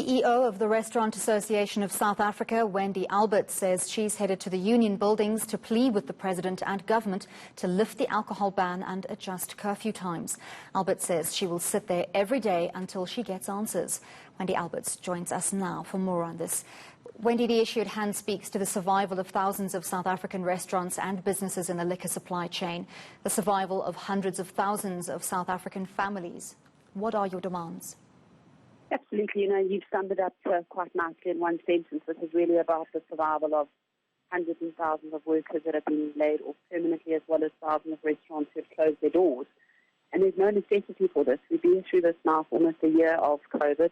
CEO of the Restaurant Association of South Africa, Wendy Alberts, says she's headed to the union buildings to plead with the president and government to lift the alcohol ban and adjust curfew times. Alberts says she will sit there every day until she gets answers. Wendy Alberts joins us now for more on this. Wendy, the issue at hand speaks to the survival of thousands of South African restaurants and businesses in the liquor supply chain, the survival of hundreds of thousands of South African families. What are your demands? Absolutely. You've summed it up quite nicely in one sentence. This is really about the survival of hundreds and thousands of workers that have been laid off permanently, as well as thousands of restaurants who have closed their doors. And there's no necessity for this. We've been through this now for almost a year of COVID,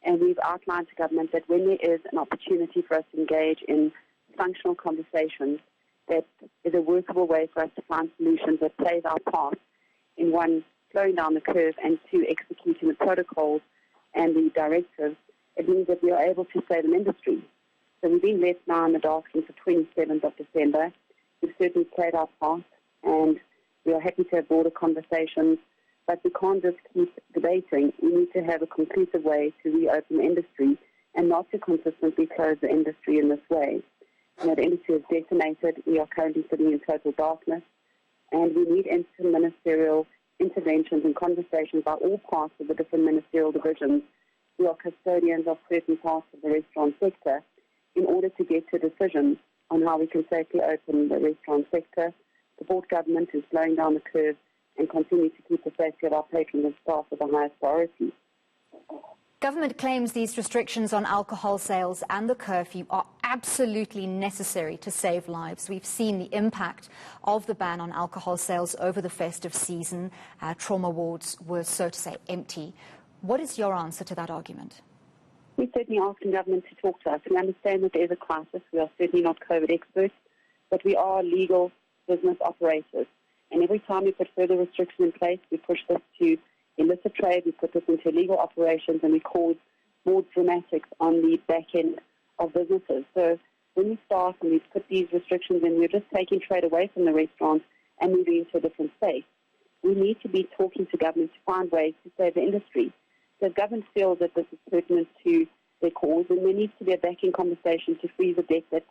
and we've outlined to government that when there is an opportunity for us to engage in functional conversations, that is a workable way for us to find solutions that plays our part in, one, slowing down the curve, and two, executing the protocols and the directives. It means that we are able to save an industry. So we've been left now in the dark since the 27th of December. We've certainly played our part, and we are happy to have broader conversations, but we can't just keep debating. We need to have a conclusive way to reopen the industry and not to consistently close the industry in this way. The industry is decimated. We are currently sitting in total darkness, and we need interministerial interventions and conversations by all parts of the different ministerial divisions who are custodians of certain parts of the restaurant sector in order to get to a decision on how we can safely open the restaurant sector, support government in slowing down the curve, and continue to keep the safety of our patrons and staff as the highest priority. Government claims these restrictions on alcohol sales and the curfew are absolutely necessary to save lives. We've seen the impact of the ban on alcohol sales over the festive season. Trauma wards were, so to say, empty. What is your answer to that argument? We're certainly asking government to talk to us. We understand that there is a crisis. We are certainly not COVID experts, but we are legal business operators. And every time we put further restrictions in place, we push this to illicit trade, we put this into illegal operations, and we cause more dramatics on the back end of businesses. So when we start and we put these restrictions in, we're just taking trade away from the restaurants and moving into a different space. We need to be talking to government to find ways to save the industry. So if government feels that this is pertinent to their cause, then there needs to be a backing conversation to freeze the debt that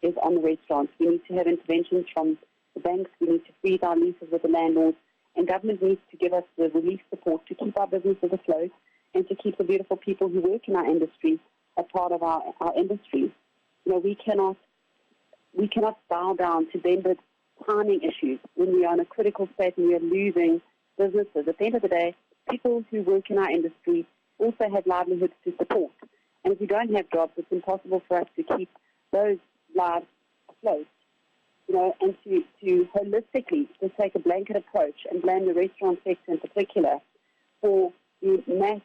is on the restaurants. We need to have interventions from the banks. We need to freeze our leases with the landlords. And government needs to give us the relief support to keep our businesses afloat and to keep the beautiful people who work in our industry a part of our industry. We cannot bow down to vendor timing issues when we are in a critical state and we are losing businesses. At the end of the day, people who work in our industry also have livelihoods to support. And if we don't have jobs, it's impossible for us to keep those lives afloat. And to holistically just take a blanket approach and blame the restaurant sector in particular for the mass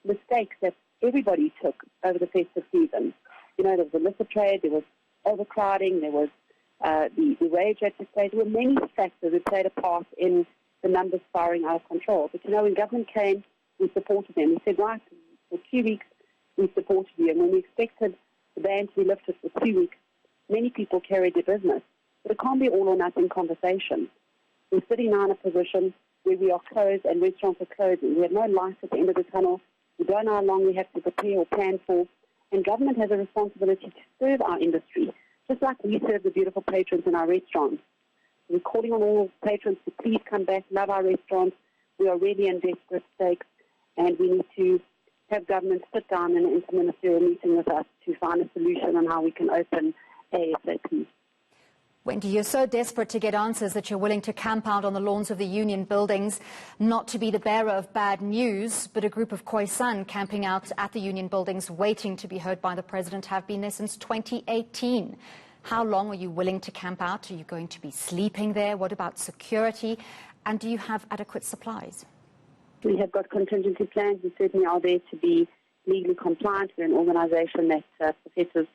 mistakes that everybody took over the festive season. There was illicit trade, there was overcrowding, there was the wage that took place. There were many factors that played a part in the numbers spiraling out of control. But when government came, we supported them. We said, right, for 2 weeks, we supported you. And when we expected the ban to be lifted for 2 weeks, many people carried their business. But it can't be all or nothing conversation. We're sitting now in a position where we are closed and restaurants are closing. We have no light at the end of the tunnel. We don't know how long we have to prepare or plan for. And government has a responsibility to serve our industry, just like we serve the beautiful patrons in our restaurants. We're calling on all patrons to please come back, love our restaurants. We are really in desperate stakes, and we need to have government sit down in an interministerial meeting with us to find a solution on how we can open ASAP. Wendy, you're so desperate to get answers that you're willing to camp out on the lawns of the union buildings, not to be the bearer of bad news, but a group of Khoisan camping out at the union buildings waiting to be heard by the president have been there since 2018. How long are you willing to camp out? Are you going to be sleeping there? What about security? And do you have adequate supplies? We have got contingency plans. We certainly are there to be legally compliant. We're an organisation that professes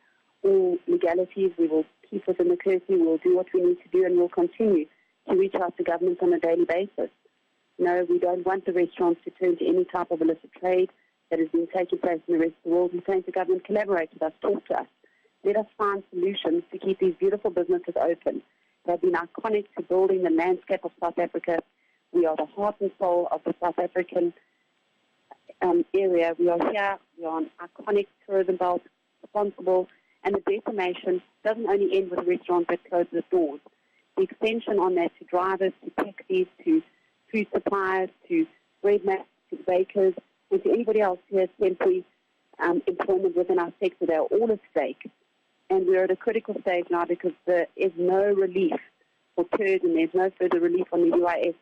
all legalities. We will keep within the curfew, we'll do what we need to do, and we'll continue to reach out to government on a daily basis. We don't want the restaurants to turn to any type of illicit trade that has been taking place in the rest of the world. We're saying to government, collaborate with us, talk to us. Let us find solutions to keep these beautiful businesses open. They've been iconic to building the landscape of South Africa. We are the heart and soul of the South African area. We are here, we are on iconic tourism belt, responsible, and the decimation doesn't only end with a restaurant that closes its doors. The extension on that to drivers, to taxis, to food suppliers, to bread makers, to bakers, and to anybody else who has temporary employment within our sector, they are all at stake. And we're at a critical stage now because there is no relief for TERS and there's no further relief on the UIS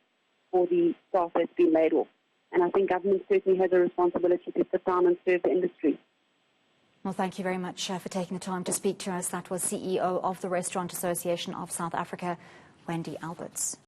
for the staff that's been laid off. And I think government certainly has a responsibility to sit down and serve the industry. Well, thank you very much for taking the time to speak to us. That was CEO of the Restaurant Association of South Africa, Wendy Alberts.